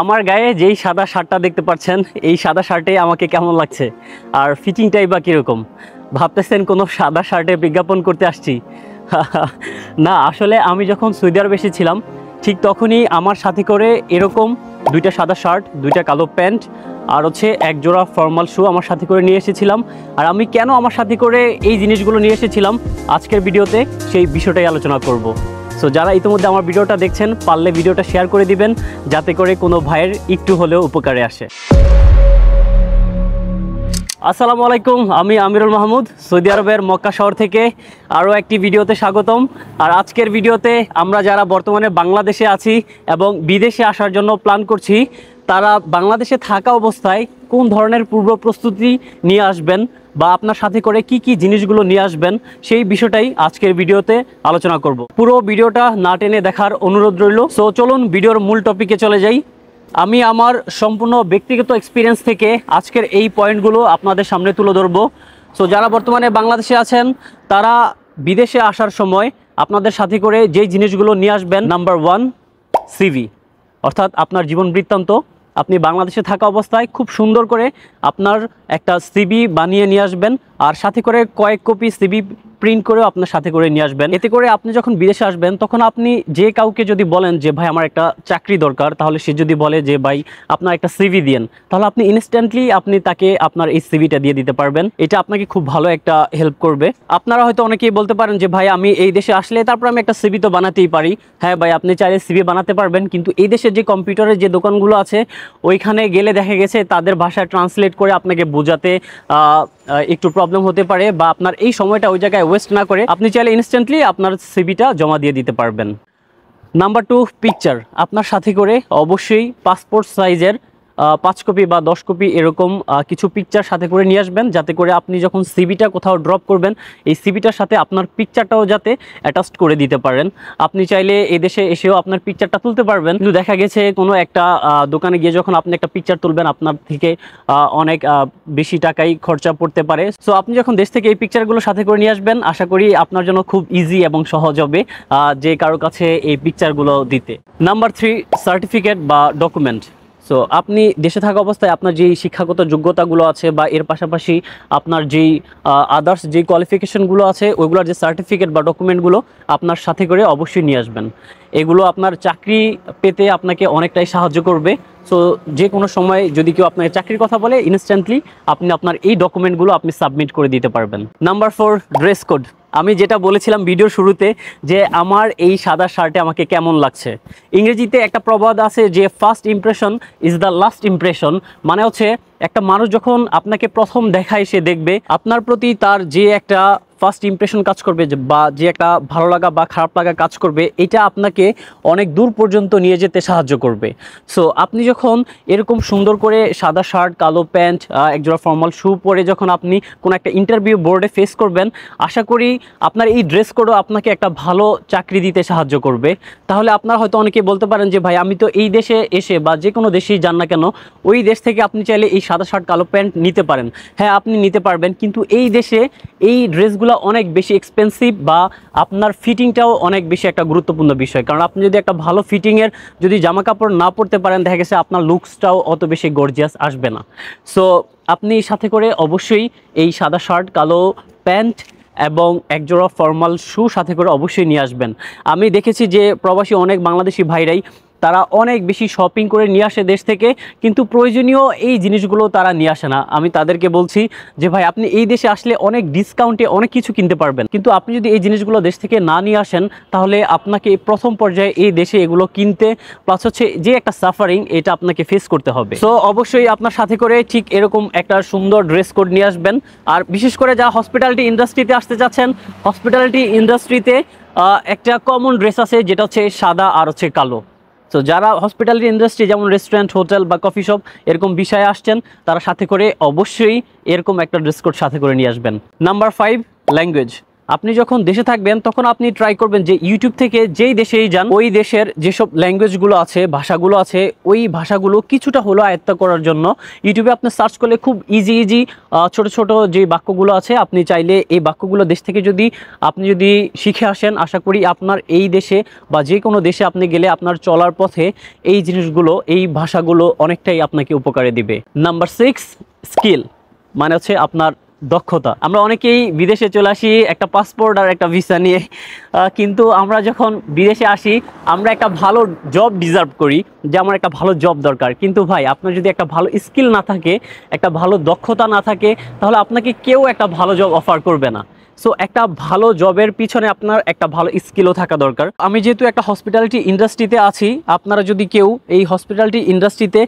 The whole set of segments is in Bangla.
আমার গায়ে যেই সাদা শার্টটা দেখতে পাচ্ছেন, এই সাদা শার্টে আমাকে কেমন লাগছে আর ফিটিংটাই বা কীরকম? ভাবতেছেন কোনো সাদা শার্টে বিজ্ঞাপন করতে আসছি? না, আসলে আমি যখন সৌদি আরবে এসেছিলাম ঠিক তখনই আমার সাথে করে এরকম দুইটা সাদা শার্ট, দুইটা কালো প্যান্ট আর হচ্ছে এক জোড়া ফর্মাল শু আমার সাথে করে নিয়ে এসেছিলাম। আর আমি কেন আমার সাথে করে এই জিনিসগুলো নিয়ে এসেছিলাম আজকের ভিডিওতে সেই বিষয়টাই আলোচনা করব। সো যারা ইতিমধ্যে আমার ভিডিওটা দেখছেন পারলে ভিডিওটা শেয়ার করে দিবেন যাতে করে কোনো ভাইয়ের একটু হলেও উপকারে আসে। আসসালামু আলাইকুম, আমি আমিরুল মাহমুদ সৌদি আরবের মক্কা শহর থেকে আরও একটি ভিডিওতে স্বাগতম। আর আজকের ভিডিওতে আমরা যারা বর্তমানে বাংলাদেশে আছি এবং বিদেশে আসার জন্য প্ল্যান করছি, তারা বাংলাদেশে থাকা অবস্থায় কোন ধরনের পূর্ব প্রস্তুতি নিয়ে আসবেন বা আপনার সাথে করে কি কি জিনিসগুলো নিয়ে আসবেন সেই বিষয়টাই আজকের ভিডিওতে আলোচনা করব। পুরো ভিডিওটা না টেনে দেখার অনুরোধ রইল। সো চলুন ভিডিওর মূল টপিকে চলে যাই। আমি আমার সম্পূর্ণ ব্যক্তিগত এক্সপিরিয়েন্স থেকে আজকের এই পয়েন্টগুলো আপনাদের সামনে তুলে ধরবো। সো যারা বর্তমানে বাংলাদেশে আছেন তারা বিদেশে আসার সময় আপনাদের সাথে করে যেই জিনিসগুলো নিয়ে আসবেন, নাম্বার 1 সিভি, অর্থাৎ আপনার জীবন বৃত্তান্ত। আপনি বাংলাদেশে থাকা অবস্থায় খুব সুন্দর করে আপনার একটা সিভি বানিয়ে নিয়ে আসবেন আর সাথে করে কয়েক কপি সিভি প্রিন্ট করেও আপনার সাথে করে নিয়ে আসবেন। এতে করে আপনি যখন বিদেশে আসবেন তখন আপনি যে কাউকে যদি বলেন যে ভাই আমার একটা চাকরি দরকার, তাহলে সে যদি বলে যে ভাই আপনার একটা সিভি দিন, তাহলে আপনি ইনস্ট্যান্টলি আপনি তাকে আপনার এই সিভিটা দিয়ে দিতে পারবেন। এটা আপনাকে খুব ভালো একটা হেল্প করবে। আপনারা হয়তো অনেকেই বলতে পারেন যে ভাই আমি এই দেশে আসলে তারপর আমি একটা সিভি তো বানাতেই পারি। হ্যাঁ ভাই, আপনি চাইলে সিভি বানাতে পারবেন, কিন্তু এই দেশের যে কম্পিউটারের যে দোকানগুলো আছে ওইখানে গেলে দেখা গেছে তাদের ভাষায় ট্রান্সলেট করে আপনাকে বোঝাতে একটু প্রবলেম হতে পারে, বা আপনার এই সময়টা ওই জায়গায় ওয়েস্ট না করে আপনি চাইলে ইনস্ট্যান্টলি আপনার সিভিটা জমা দিয়ে দিতে পারবেন। Number 2 picture. আপনার সাথে করে অবশ্যই পাসপোর্ট সাইজের 5 কপি বা 10 কপি এরকম কিছু পিকচার সাথে করে নিয়ে আসবেন, যাতে করে আপনি যখন সিভিটা কোথাও ড্রপ করবেন এই সিভিটার সাথে আপনার পিকচারটাও যাতে অ্যাটাচ করে দিতে পারেন। আপনি চাইলে এই দেশে এসেও আপনার পিকচারটা তুলতে পারবেন, কিন্তু দেখা গেছে কোনো একটা দোকানে গিয়ে যখন আপনি একটা পিকচার তুলবেন আপনার থেকে অনেক বেশি টাকাই খরচা পড়তে পারে। সো আপনি যখন দেশ থেকে এই পিকচারগুলো সাথে করে নিয়ে আসবেন, আশা করি আপনার জন্য খুব ইজি এবং সহজ হবে যে কারো কাছে এই পিকচারগুলো দিতে। নাম্বার 3 সার্টিফিকেট বা ডকুমেন্ট। সো আপনি দেশে থাকা অবস্থায় আপনার যেই শিক্ষাগত যোগ্যতাগুলো আছে বা এর পাশাপাশি আপনার যেই আদার্স যেই কোয়ালিফিকেশনগুলো আছে ওইগুলোর যে সার্টিফিকেট বা ডকুমেন্টগুলো আপনার সাথে করে অবশ্যই নিয়ে আসবেন। এগুলো আপনার চাকরি পেতে আপনাকে অনেকটাই সাহায্য করবে। সো যে কোনো সময় যদি কেউ আপনার চাকরির কথা বলে ইনস্ট্যান্টলি আপনি আপনার এই ডকুমেন্টগুলো আপনি সাবমিট করে দিতে পারবেন। Number 4 dress code. আমি যেটা বলেছিলাম ভিডিওর শুরুতে যে আমার এই সাদা শার্টে আমাকে কেমন লাগছে, ইংরেজিতে একটা প্রবাদ আছে যে first impression is the last impression. মানে হচ্ছে একটা মানুষ যখন আপনাকে প্রথম দেখায় সে দেখবে আপনার প্রতি তার যে একটা ফার্স্ট ইমপ্রেশন কাজ করবে বা যে একটা ভালো লাগা বা খারাপ লাগা কাজ করবে, এটা আপনাকে অনেক দূর পর্যন্ত নিয়ে যেতে সাহায্য করবে। সো আপনি যখন এরকম সুন্দর করে সাদা শার্ট, কালো প্যান্ট, একজোড়া ফর্মাল শু পরে যখন আপনি কোনো একটা ইন্টারভিউ বোর্ডে ফেস করবেন, আশা করি আপনার এই ড্রেস কোডও আপনাকে একটা ভালো চাকরি দিতে সাহায্য করবে। তাহলে আপনারা হয়তো অনেকেই বলতে পারেন যে ভাই আমি তো এই দেশে এসে বা যে কোনো দেশেই যান না কেন ওই দেশ থেকে আপনি চাইলে এই সাদা শার্ট কালো প্যান্ট নিতে পারেন। হ্যাঁ, আপনি নিতে পারবেন, কিন্তু এই দেশে এই ড্রেসগুলো অনেক বেশি এক্সপেন্সিভ বা আপনার ফিটিংটাও অনেক বেশি একটা গুরুত্বপূর্ণ বিষয়। কারণ আপনি যদি একটা ভালো ফিটিংয়ের যদি জামা কাপড় না পরতে পারেন, দেখা গেছে আপনার লুকসটাও অত বেশি গর্জিয়াস আসবে না। সো আপনি সাথে করে অবশ্যই এই সাদা শার্ট, কালো প্যান্ট এবং একজোড়া ফর্মাল শু সাথে করে অবশ্যই নিয়ে আসবেন। আমি দেখেছি যে প্রবাসী অনেক বাংলাদেশি ভাইরাই তারা অনেক বেশি শপিং করে নিয়ে আসে দেশ থেকে, কিন্তু প্রয়োজনীয় এই জিনিসগুলো তারা নিয়ে আসে না। আমি তাদেরকে বলছি যে ভাই আপনি এই দেশে আসলে অনেক ডিসকাউন্টে অনেক কিছু কিনতে পারবেন, কিন্তু আপনি যদি এই জিনিসগুলো দেশ থেকে না নিয়ে আসেন তাহলে আপনাকে প্রথম পর্যায়ে এই দেশে এগুলো কিনতে প্লাস হচ্ছে যে একটা সাফারিং এটা আপনাকে ফেস করতে হবে। সো অবশ্যই আপনার সাথে করে ঠিক এরকম একটা সুন্দর ড্রেস কোড নিয়ে আসবেন। আর বিশেষ করে যারা হসপিটালিটি ইন্ডাস্ট্রিতে আসতে চাচ্ছেন, হসপিটালিটি ইন্ডাস্ট্রিতে একটা কমন ড্রেস আছে যেটা হচ্ছে সাদা আর হচ্ছে কালো। সো যারা হসপিটালিটি ইন্ডাস্ট্রি যেমন রেস্টুরেন্ট, হোটেল বা কফি শপ এরকম বিষয়ে আসছেন তারা সাথে করে অবশ্যই এরকম একটা ড্রেস কোড সাথে করে নিয়ে আসবেন। Number 5 language. আপনি যখন দেশে থাকবেন তখন আপনি ট্রাই করবেন যে ইউটিউব থেকে যেই দেশেই যান ওই দেশের যেসব ল্যাঙ্গুয়েজগুলো আছে, ভাষাগুলো আছে, ওই ভাষাগুলো কিছুটা হলেও আয়ত্ত করার জন্য ইউটিউবে আপনি সার্চ করলে খুব ইজি ছোট ছোট যে বাক্যগুলো আছে, আপনি চাইলে এই বাক্যগুলো দেশ থেকে আপনি যদি শিখে আসেন, আশা করি আপনার এই দেশে বা যে কোনো দেশে আপনি গেলে আপনার চলার পথে এই জিনিসগুলো, এই ভাষাগুলো অনেকটাই আপনাকে উপকারে দিবে। নাম্বার 6, স্কিল মানে হচ্ছে আপনার দক্ষতা। আমরা অনেকেই বিদেশে চলে আসি একটা পাসপোর্ট আর একটা ভিসা নিয়ে, কিন্তু আমরা যখন বিদেশে আসি আমরা একটা ভালো জব ডিজার্ভ করি, যে আমার একটা ভালো জব দরকার। কিন্তু ভাই, আপনার যদি একটা ভালো স্কিল না থাকে, একটা ভালো দক্ষতা না থাকে, তাহলে আপনাকে কেউ একটা ভালো জব অফার করবে না। সো একটা ভালো জবের পিছনে আপনার একটা ভালো স্কিলও থাকা দরকার। আমি যেহেতু একটা হসপিটালিটি ইন্ডাস্ট্রিতে আছি, আপনারা যদি কেউ এই হসপিটালিটি ইন্ডাস্ট্রিতে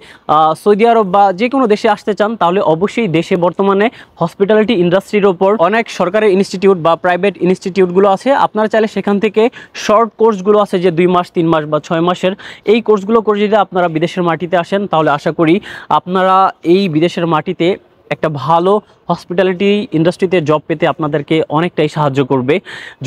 সৌদি আরব বা যে কোনো দেশে আসতে চান, তাহলে অবশ্যই দেশে বর্তমানে হসপিটালিটি ইন্ডাস্ট্রির ওপর অনেক সরকারি ইনস্টিটিউট বা প্রাইভেট ইনস্টিটিউটগুলো আছে। আপনারা চাইলে সেখান থেকে শর্ট কোর্সগুলো আছে যে 2 মাস, 3 মাস বা 6 মাসের, এই কোর্সগুলো করে যদি আপনারা বিদেশের মাটিতে আসেন, তাহলে আশা করি আপনারা এই বিদেশের মাটিতে একটা ভালো হসপিটালিটি ইন্ডাস্ট্রিতে জব পেতে আপনাদেরকে অনেকটাই সাহায্য করবে।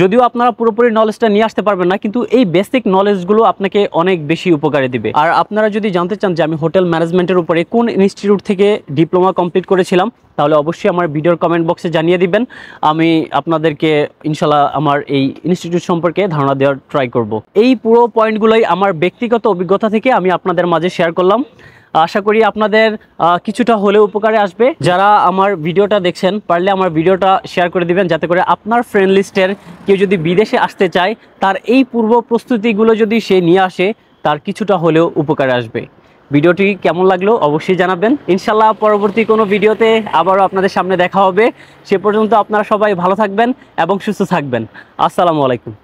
যদিও আপনারা পুরোপুরি নলেজটা নিয়ে আসতে পারবেন না, কিন্তু এই বেসিক নলেজগুলো আপনাকে অনেক বেশি উপকারে দিবে। আর আপনারা যদি জানতে চান যে আমি হোটেল ম্যানেজমেন্টের উপরে কোন ইনস্টিটিউট থেকে ডিপ্লোমা কমপ্লিট করেছিলাম, তাহলে অবশ্যই আমার ভিডিওর কমেন্ট বক্সে জানিয়ে দিবেন। আমি আপনাদেরকে ইনশাল্লাহ আমার এই ইনস্টিটিউট সম্পর্কে ধারণা দেওয়ার ট্রাই করব। এই পুরো পয়েন্টগুলোই আমার ব্যক্তিগত অভিজ্ঞতা থেকে আমি আপনাদের মাঝে শেয়ার করলাম। আশা করি আপনাদের কিছুটা হলেও উপকারে আসবে। যারা আমার ভিডিওটা দেখছেন, পারলে আমার ভিডিওটা শেয়ার করে দিবেন, যাতে করে আপনার ফ্রেন্ড লিস্টের কেউ যদি বিদেশে আসতে চায়, তার এই পূর্ব প্রস্তুতিগুলো যদি সে নিয়ে আসে, তার কিছুটা হলেও উপকারে আসবে। ভিডিওটি কেমন লাগলো অবশ্যই জানাবেন। ইনশাল্লাহ পরবর্তী কোনো ভিডিওতে আবারও আপনাদের সামনে দেখা হবে। সে পর্যন্ত আপনারা সবাই ভালো থাকবেন এবং সুস্থ থাকবেন। আসসালামু আলাইকুম।